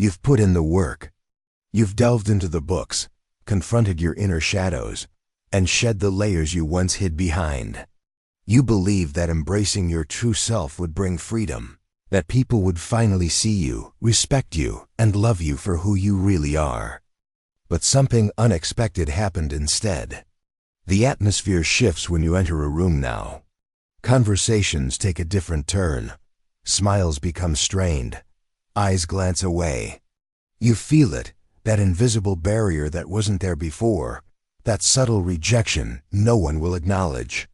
You've put in the work. You've delved into the books, confronted your inner shadows, and shed the layers you once hid behind. You believed that embracing your true self would bring freedom, that people would finally see you, respect you, and love you for who you really are. But something unexpected happened instead. The atmosphere shifts when you enter a room now. Conversations take a different turn. Smiles become strained. Eyes glance away. You feel it, that invisible barrier that wasn't there before, that subtle rejection no one will acknowledge.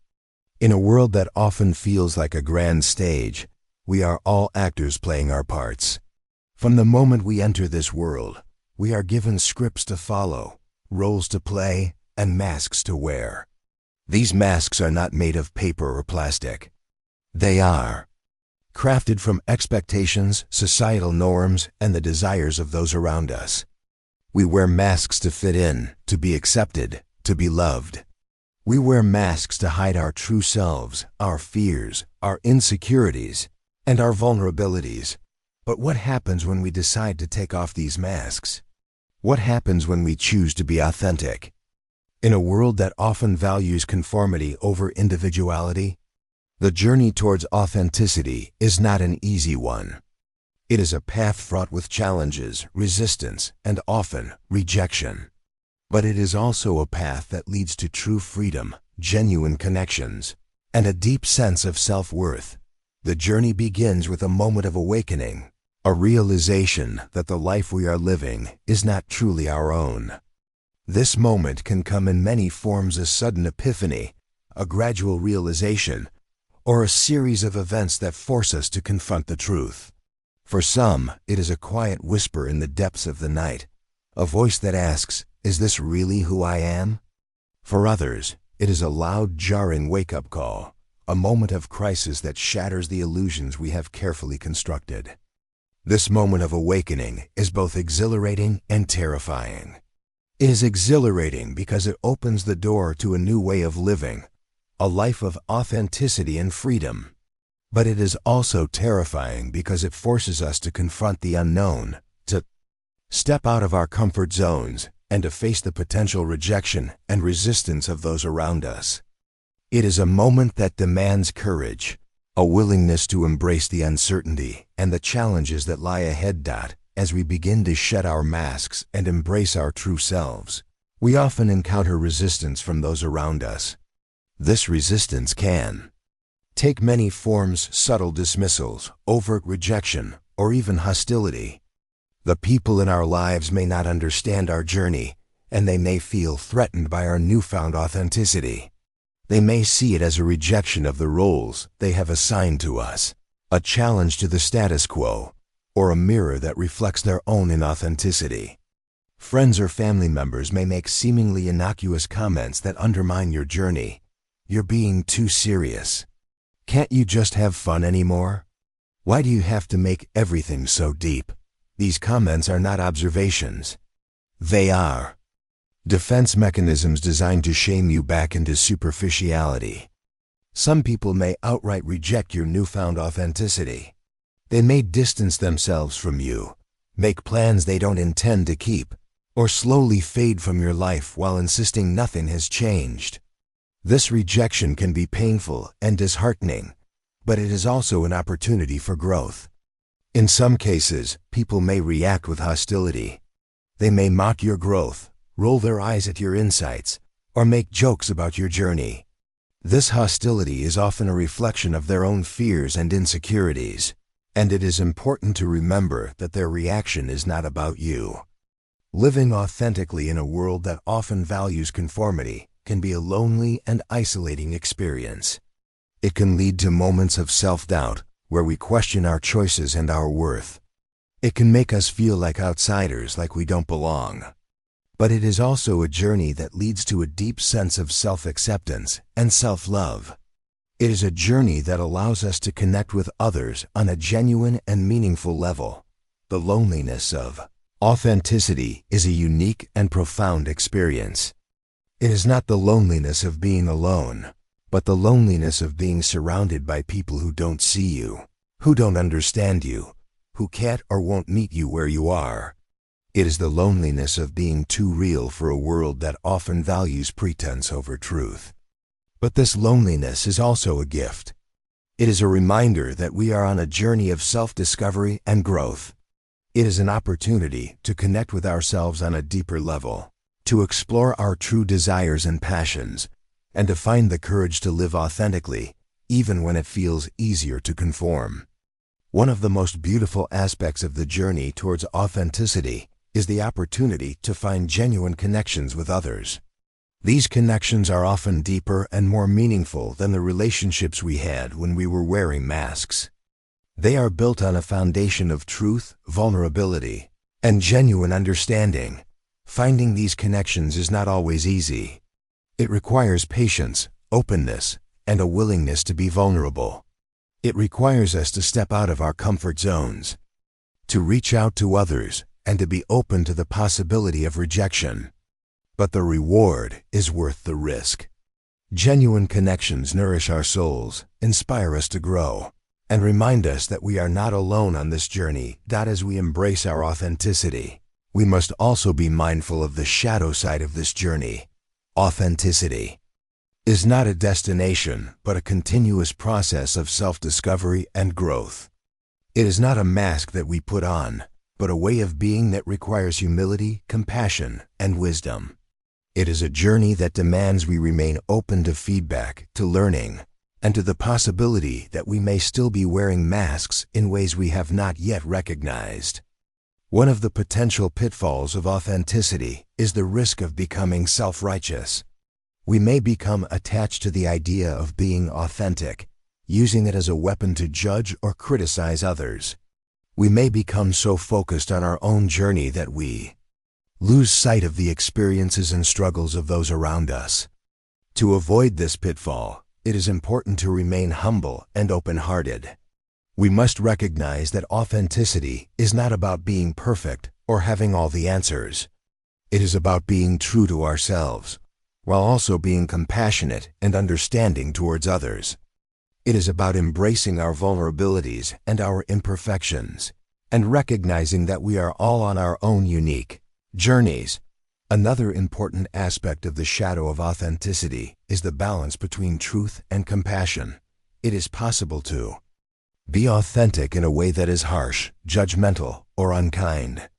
In a world that often feels like a grand stage, we are all actors playing our parts. From the moment we enter this world, we are given scripts to follow, roles to play, and masks to wear. These masks are not made of paper or plastic. They are crafted from expectations, societal norms, and the desires of those around us. We wear masks to fit in, to be accepted, to be loved. We wear masks to hide our true selves, our fears, our insecurities, and our vulnerabilities. But what happens when we decide to take off these masks? What happens when we choose to be authentic? In a world that often values conformity over individuality, the journey towards authenticity is not an easy one. It is a path fraught with challenges, resistance, and often rejection. But it is also a path that leads to true freedom, genuine connections, and a deep sense of self-worth. The journey begins with a moment of awakening, a realization that the life we are living is not truly our own. This moment can come in many forms: a sudden epiphany, a gradual realization, or a series of events that force us to confront the truth. For some, it is a quiet whisper in the depths of the night, a voice that asks, "Is this really who I am?" For others, it is a loud, jarring wake-up call, a moment of crisis that shatters the illusions we have carefully constructed. This moment of awakening is both exhilarating and terrifying. It is exhilarating because it opens the door to a new way of living, a life of authenticity and freedom. But it is also terrifying because it forces us to confront the unknown, to step out of our comfort zones, and to face the potential rejection and resistance of those around us. It is a moment that demands courage, a willingness to embrace the uncertainty and the challenges that lie ahead. As we begin to shed our masks and embrace our true selves, we often encounter resistance from those around us. This resistance can take many forms: subtle dismissals, overt rejection, or even hostility. The people in our lives may not understand our journey, and they may feel threatened by our newfound authenticity. They may see it as a rejection of the roles they have assigned to us, a challenge to the status quo, or a mirror that reflects their own inauthenticity. Friends or family members may make seemingly innocuous comments that undermine your journey. "You're being too serious. Can't you just have fun anymore? Why do you have to make everything so deep?" These comments are not observations. They are defense mechanisms designed to shame you back into superficiality. Some people may outright reject your newfound authenticity. They may distance themselves from you, make plans they don't intend to keep, or slowly fade from your life while insisting nothing has changed. This rejection can be painful and disheartening, but it is also an opportunity for growth. In some cases, people may react with hostility. They may mock your growth, roll their eyes at your insights, or make jokes about your journey. This hostility is often a reflection of their own fears and insecurities, and it is important to remember that their reaction is not about you. Living authentically in a world that often values conformity can be a lonely and isolating experience. It can lead to moments of self-doubt, where we question our choices and our worth. It can make us feel like outsiders, like we don't belong. But it is also a journey that leads to a deep sense of self-acceptance and self-love. It is a journey that allows us to connect with others on a genuine and meaningful level. The loneliness of authenticity is a unique and profound experience. It is not the loneliness of being alone, but the loneliness of being surrounded by people who don't see you, who don't understand you, who can't or won't meet you where you are. It is the loneliness of being too real for a world that often values pretense over truth. But this loneliness is also a gift. It is a reminder that we are on a journey of self-discovery and growth. It is an opportunity to connect with ourselves on a deeper level, to explore our true desires and passions, and to find the courage to live authentically, even when it feels easier to conform. One of the most beautiful aspects of the journey towards authenticity is the opportunity to find genuine connections with others. These connections are often deeper and more meaningful than the relationships we had when we were wearing masks. They are built on a foundation of truth, vulnerability, and genuine understanding. Finding these connections is not always easy. It requires patience, openness, and a willingness to be vulnerable. It requires us to step out of our comfort zones, to reach out to others, and to be open to the possibility of rejection. But the reward is worth the risk. Genuine connections nourish our souls, inspire us to grow, and remind us that we are not alone on this journey. As we embrace our authenticity, we must also be mindful of the shadow side of this journey. Authenticity is not a destination, but a continuous process of self-discovery and growth. It is not a mask that we put on, but a way of being that requires humility, compassion, and wisdom. It is a journey that demands we remain open to feedback, to learning, and to the possibility that we may still be wearing masks in ways we have not yet recognized. One of the potential pitfalls of authenticity is the risk of becoming self-righteous. We may become attached to the idea of being authentic, using it as a weapon to judge or criticize others. We may become so focused on our own journey that we lose sight of the experiences and struggles of those around us. To avoid this pitfall, it is important to remain humble and open-hearted. We must recognize that authenticity is not about being perfect or having all the answers. It is about being true to ourselves, while also being compassionate and understanding towards others. It is about embracing our vulnerabilities and our imperfections, and recognizing that we are all on our own unique journeys. Another important aspect of the shadow of authenticity is the balance between truth and compassion. It is possible to be authentic in a way that is harsh, judgmental, or unkind.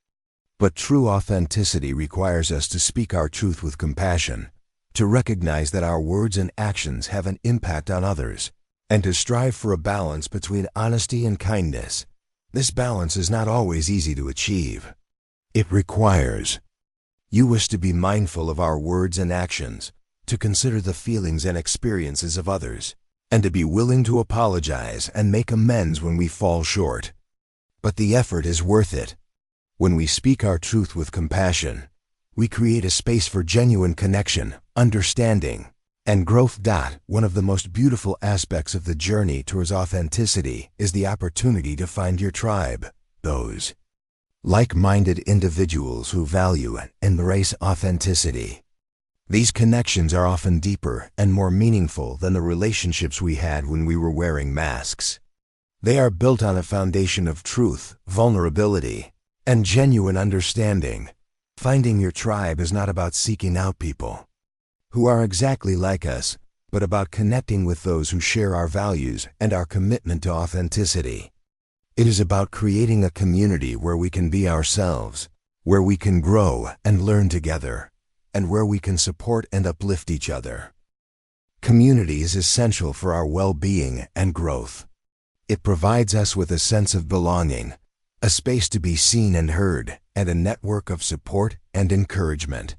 But true authenticity requires us to speak our truth with compassion, to recognize that our words and actions have an impact on others, and to strive for a balance between honesty and kindness. This balance is not always easy to achieve. It requires us to be mindful of our words and actions, to consider the feelings and experiences of others, and to be willing to apologize and make amends when we fall short. But the effort is worth it. When we speak our truth with compassion, we create a space for genuine connection, understanding, and growth. One of the most beautiful aspects of the journey towards authenticity is the opportunity to find your tribe, those like-minded individuals who value and embrace authenticity. These connections are often deeper and more meaningful than the relationships we had when we were wearing masks. They are built on a foundation of truth, vulnerability, and genuine understanding. Finding your tribe is not about seeking out people who are exactly like us, but about connecting with those who share our values and our commitment to authenticity. It is about creating a community where we can be ourselves, where we can grow and learn together, and where we can support and uplift each other. Community is essential for our well-being and growth. It provides us with a sense of belonging, a space to be seen and heard, and a network of support and encouragement.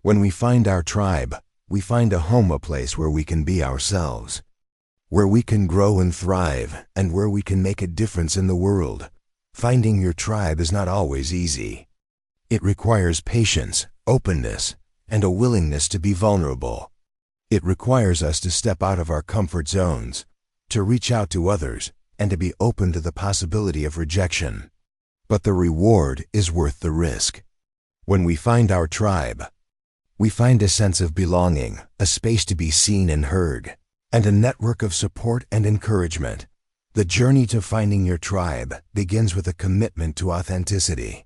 When we find our tribe, we find a home, a place where we can be ourselves, where we can grow and thrive, and where we can make a difference in the world. Finding your tribe is not always easy. It requires patience, openness, and a willingness to be vulnerable. It requires us to step out of our comfort zones, to reach out to others, and to be open to the possibility of rejection. But the reward is worth the risk. When we find our tribe, we find a sense of belonging, a space to be seen and heard, and a network of support and encouragement. The journey to finding your tribe begins with a commitment to authenticity.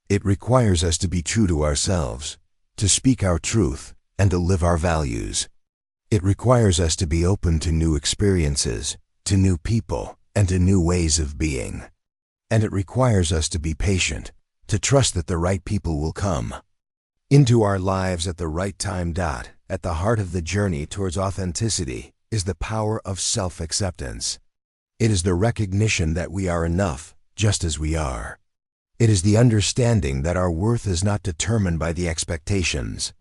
It requires us to be true to ourselves, to speak our truth, and to live our values. It requires us to be open to new experiences, to new people, and to new ways of being. And it requires us to be patient, to trust that the right people will come into our lives at the right time. At the heart of the journey towards authenticity is the power of self-acceptance. It is the recognition that we are enough, just as we are. It is the understanding that our worth is not determined by the expectations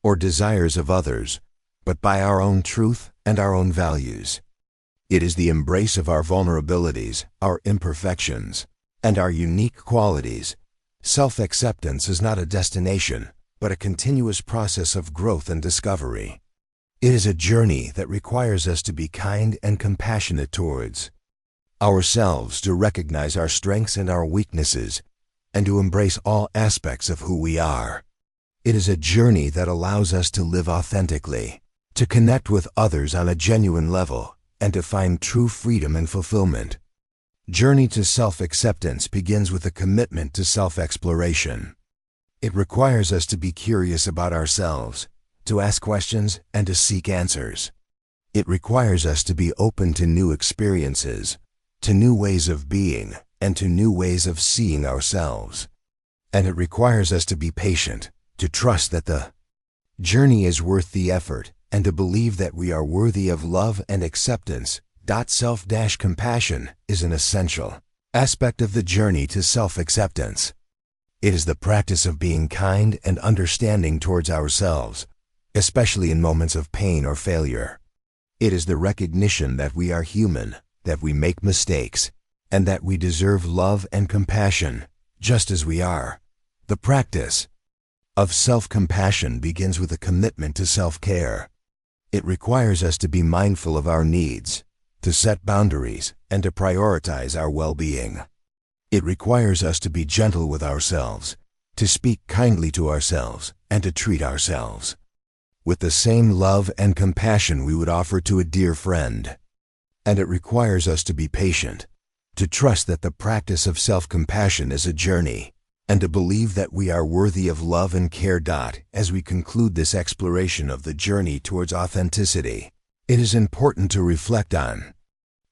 or desires of others, but by our own truth and our own values. It is the embrace of our vulnerabilities, our imperfections, and our unique qualities. Self-acceptance is not a destination, but a continuous process of growth and discovery. It is a journey that requires us to be kind and compassionate towards ourselves, to recognize our strengths and our weaknesses, and to embrace all aspects of who we are. It is a journey that allows us to live authentically, to connect with others on a genuine level, and to find true freedom and fulfillment. Journey to self-acceptance begins with a commitment to self-exploration. It requires us to be curious about ourselves, to ask questions, and to seek answers. It requires us to be open to new experiences, to new ways of being, and to new ways of seeing ourselves. And it requires us to be patient, to trust that the journey is worth the effort, and to believe that we are worthy of love and acceptance. Self-compassion is an essential aspect of the journey to self-acceptance. It is the practice of being kind and understanding towards ourselves, especially in moments of pain or failure. It is the recognition that we are human, that we make mistakes, and that we deserve love and compassion, just as we are. The practice of self-compassion begins with a commitment to self-care. It requires us to be mindful of our needs, to set boundaries, and to prioritize our well-being. It requires us to be gentle with ourselves, to speak kindly to ourselves, and to treat ourselves with the same love and compassion we would offer to a dear friend. And it requires us to be patient, to trust that the practice of self-compassion is a journey, and to believe that we are worthy of love and care. As we conclude this exploration of the journey towards authenticity, it is important to reflect on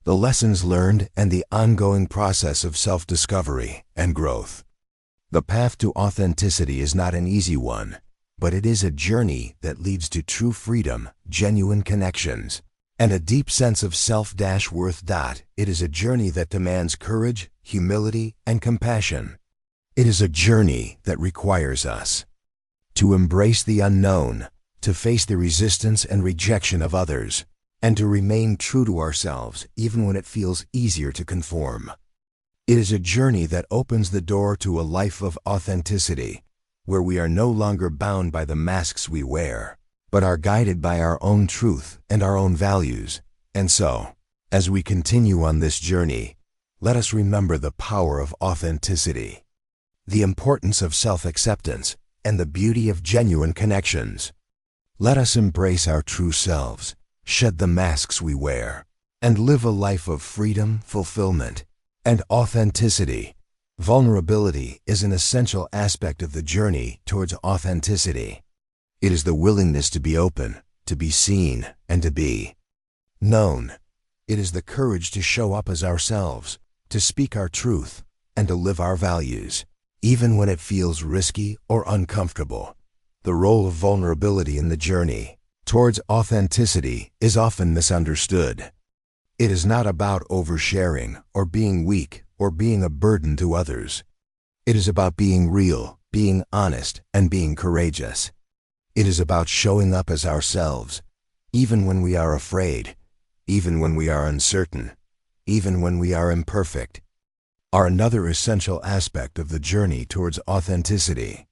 the lessons learned and the ongoing process of self-discovery and growth. The path to authenticity is not an easy one, but it is a journey that leads to true freedom, genuine connections, and a deep sense of self-worth. It is a journey that demands courage, humility, and compassion. It is a journey that requires us to embrace the unknown, to face the resistance and rejection of others, and to remain true to ourselves even when it feels easier to conform. It is a journey that opens the door to a life of authenticity, where we are no longer bound by the masks we wear, but are guided by our own truth and our own values. And so, as we continue on this journey, let us remember the power of authenticity, the importance of self-acceptance, and the beauty of genuine connections. Let us embrace our true selves, shed the masks we wear, and live a life of freedom, fulfillment, and authenticity. Vulnerability is an essential aspect of the journey towards authenticity. It is the willingness to be open, to be seen, and to be known. It is the courage to show up as ourselves, to speak our truth, and to live our values, even when it feels risky or uncomfortable. The role of vulnerability in the journey towards authenticity is often misunderstood. It is not about oversharing or being weak or being a burden to others. It is about being real, being honest, and being courageous. It is about showing up as ourselves, even when we are afraid, even when we are uncertain, even when we are imperfect. Another essential aspect of the journey towards authenticity.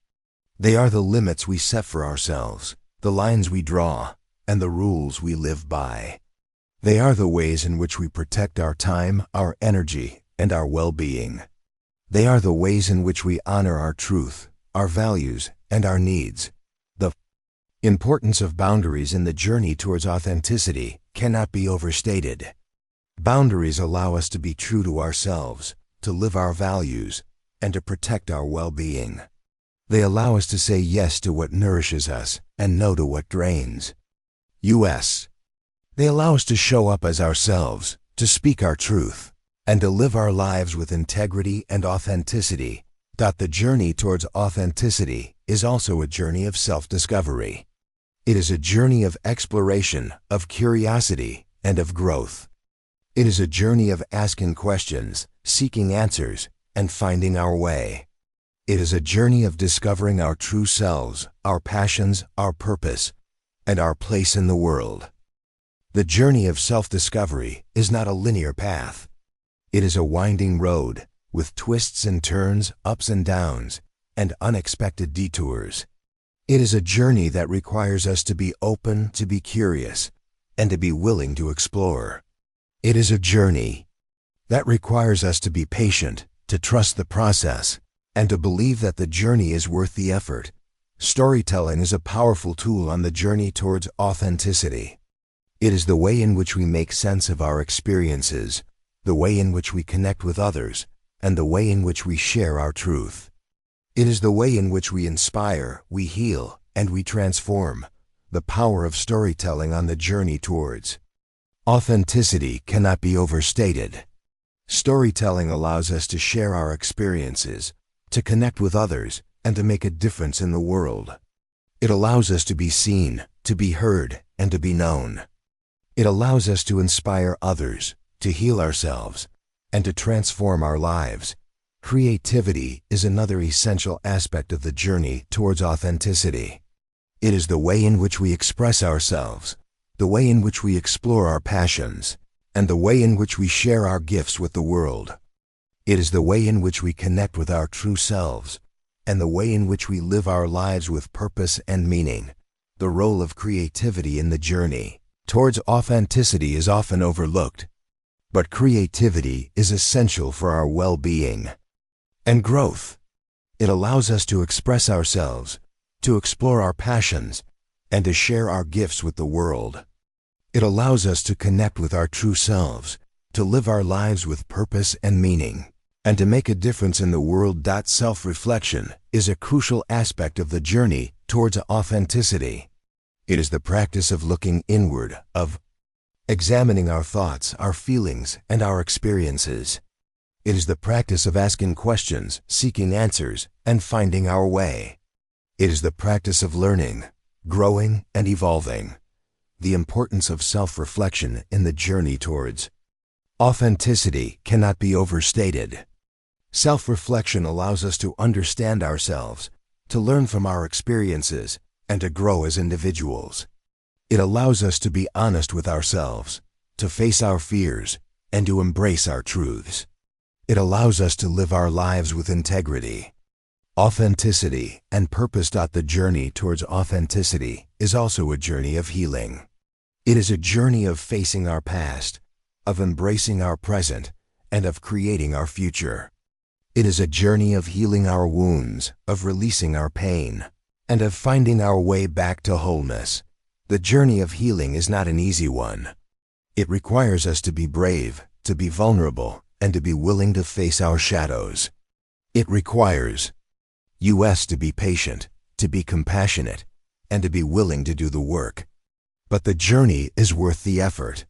They are the limits we set for ourselves, the lines we draw, and the rules we live by. They are the ways in which we protect our time, our energy, and our well-being. They are the ways in which we honor our truth, our values, and our needs. The importance of boundaries in the journey towards authenticity cannot be overstated. Boundaries allow us to be true to ourselves, to live our values, and to protect our well-being. They allow us to say yes to what nourishes us and no to what drains. US. They allow us to show up as ourselves, to speak our truth, and to live our lives with integrity and authenticity. The journey towards authenticity is also a journey of self-discovery. It is a journey of exploration, of curiosity, and of growth. It is a journey of asking questions, seeking answers, and finding our way. It is a journey of discovering our true selves, our passions, our purpose, and our place in the world. The journey of self-discovery is not a linear path. It is a winding road, with twists and turns, ups and downs, and unexpected detours. It is a journey that requires us to be open, to be curious, and to be willing to explore. It is a journey that requires us to be patient, to trust the process, and to believe that the journey is worth the effort. Storytelling is a powerful tool on the journey towards authenticity. It is the way in which we make sense of our experiences, the way in which we connect with others, and the way in which we share our truth. It is the way in which we inspire, we heal, and we transform. The power of storytelling on the journey towards authenticity cannot be overstated. Storytelling allows us to share our experiences, to connect with others, and to make a difference in the world. It allows us to be seen, to be heard, and to be known. It allows us to inspire others, to heal ourselves, and to transform our lives. Creativity is another essential aspect of the journey towards authenticity. It is the way in which we express ourselves, the way in which we explore our passions, and the way in which we share our gifts with the world. It is the way in which we connect with our true selves, and the way in which we live our lives with purpose and meaning. The role of creativity in the journey towards authenticity is often overlooked, but creativity is essential for our well-being and growth. It allows us to express ourselves, to explore our passions, and to share our gifts with the world. It allows us to connect with our true selves, to live our lives with purpose and meaning, and to make a difference in the world. Self-reflection is a crucial aspect of the journey towards authenticity. It is the practice of looking inward, of examining our thoughts, our feelings, and our experiences. It is the practice of asking questions, seeking answers, and finding our way. It is the practice of learning, growing, and evolving. The importance of self-reflection in the journey towards authenticity cannot be overstated. Self-reflection allows us to understand ourselves, to learn from our experiences, and to grow as individuals. It allows us to be honest with ourselves, to face our fears, and to embrace our truths. It allows us to live our lives with integrity, authenticity, and purpose. The journey towards authenticity is also a journey of healing. It is a journey of facing our past, of embracing our present, and of creating our future. It is a journey of healing our wounds, of releasing our pain, and of finding our way back to wholeness. The journey of healing is not an easy one. It requires us to be brave, to be vulnerable, and to be willing to face our shadows. It requires us to be patient, to be compassionate, and to be willing to do the work. But the journey is worth the effort.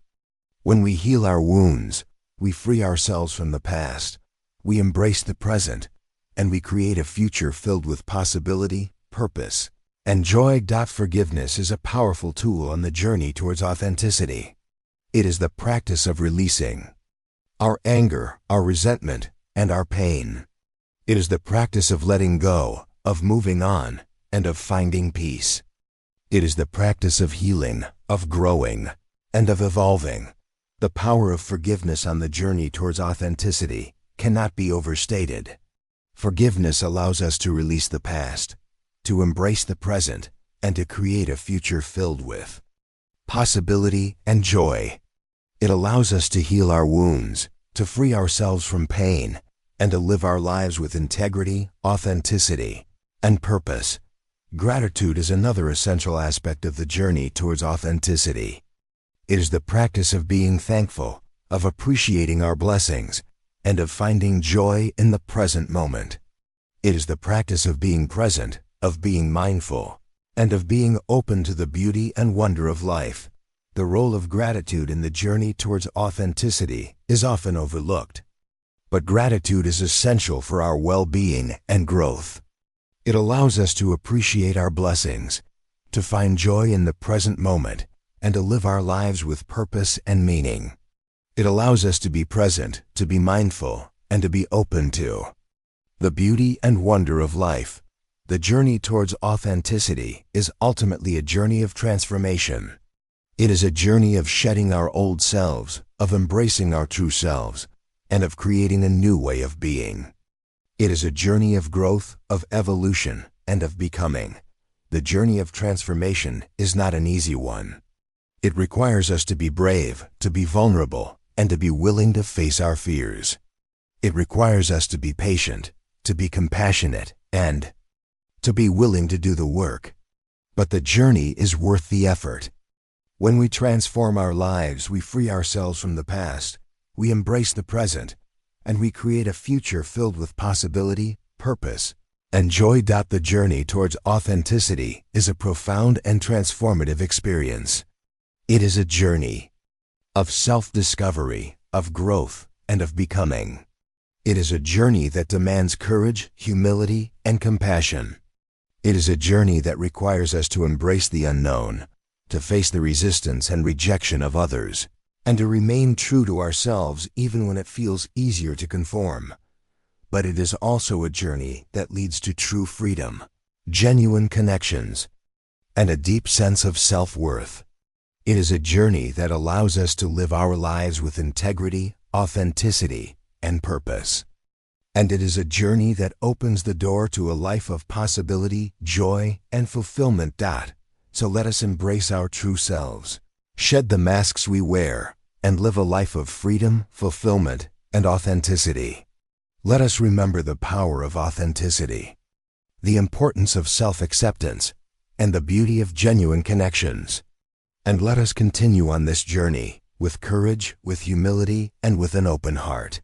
When we heal our wounds, we free ourselves from the past, we embrace the present, and we create a future filled with possibility, purpose, and joy. Forgiveness is a powerful tool on the journey towards authenticity. It is the practice of releasing our anger, our resentment, and our pain. It is the practice of letting go, of moving on, and of finding peace. It is the practice of healing, of growing, and of evolving. The power of forgiveness on the journey towards authenticity cannot be overstated. Forgiveness allows us to release the past, to embrace the present, and to create a future filled with possibility and joy. It allows us to heal our wounds, to free ourselves from pain, and to live our lives with integrity, authenticity, and purpose. Gratitude is another essential aspect of the journey towards authenticity. It is the practice of being thankful, of appreciating our blessings, and of finding joy in the present moment. It is the practice of being present, of being mindful, and of being open to the beauty and wonder of life. The role of gratitude in the journey towards authenticity is often overlooked. But gratitude is essential for our well-being and growth. It allows us to appreciate our blessings, to find joy in the present moment, and to live our lives with purpose and meaning. It allows us to be present, to be mindful, and to be open to the beauty and wonder of life. The journey towards authenticity is ultimately a journey of transformation. It is a journey of shedding our old selves, of embracing our true selves, and of creating a new way of being. It is a journey of growth, of evolution, and of becoming. The journey of transformation is not an easy one. It requires us to be brave, to be vulnerable, and to be willing to face our fears. It requires us to be patient, to be compassionate, and to be willing to do the work. But the journey is worth the effort. When we transform our lives, we free ourselves from the past, we embrace the present, and we create a future filled with possibility, purpose, and joy. The journey towards authenticity is a profound and transformative experience. It is a journey of self-discovery, of growth, and of becoming. It is a journey that demands courage, humility, and compassion. It is a journey that requires us to embrace the unknown, to face the resistance and rejection of others, and to remain true to ourselves even when it feels easier to conform. But it is also a journey that leads to true freedom, genuine connections, and a deep sense of self-worth. It is a journey that allows us to live our lives with integrity, authenticity, and purpose. And it is a journey that opens the door to a life of possibility, joy, and fulfillment. So let us embrace our true selves, shed the masks we wear, and live a life of freedom, fulfillment, and authenticity. Let us remember the power of authenticity, the importance of self-acceptance, and the beauty of genuine connections. And let us continue on this journey with courage, with humility, and with an open heart.